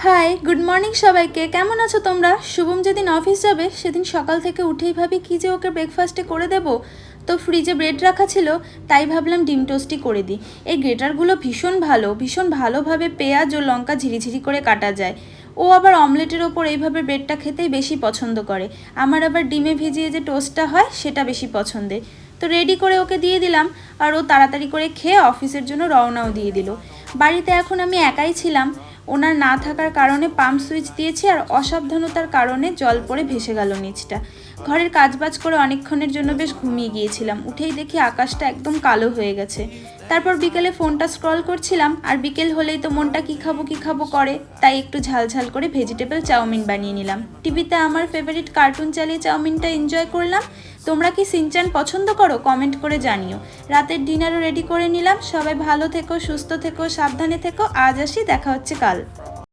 High, good morning সবাইকে। কেমন আছো তোমরা? শুভম যেদিন অফিস যাবে সেদিন সকাল থেকে উঠেই ভাবি কী যে ওকে ব্রেকফাস্টে করে দেব। তো ফ্রিজে ব্রেড রাখা ছিল, তাই ভাবলাম ডিম টোস্টই করে দিই। এই গ্রেটারগুলো ভীষণ ভালোভাবে পেঁয়াজ ও লঙ্কা ঝিরিঝিরি করে কাটা যায়। ও আবার অমলেটের ওপর এইভাবে ব্রেডটা খেতেই বেশি পছন্দ করে। আমার আবার ডিমে ভিজিয়ে যে টোস্টটা হয় সেটা বেশি পছন্দের। তো রেডি করে ওকে দিয়ে দিলাম, আর ও তাড়াতাড়ি করে খেয়ে অফিসের জন্য রওনাও দিয়ে দিল। বাড়িতে এখন আমি একাই ছিলাম। ওনার না থাকার কারণে পাম্প সুইচ দিয়েছি, আর অসাবধানতার কারণে জল পড়ে ভেসে গেল নিচটা। ঘরের কাজবাজ করে অনেকক্ষণের জন্য বেশ ঘুমিয়ে গিয়েছিলাম। উঠেই দেখি আকাশটা একদম কালো হয়ে গেছে। তারপর বিকেলে ফোনটা স্ক্রল করছিলাম, আর বিকেল হলেই তো মনটা কী খাবো করে, তাই একটু ঝালঝাল করে ভেজিটেবল চাউমিন বানিয়ে নিলাম। টিভিতে আমার ফেভারিট কার্টুন চালিয়ে চাউমিনটা এনজয় করলাম। তোমরা কি সিনচান পছন্দ করো? কমেন্ট করে জানিও। রাতের ডিনারও রেডি করে নিলাম। সবাই ভালো থেকো, সুস্থ থেকো, সাবধানে থেকো। আজ আসি, দেখা হচ্ছে কাল।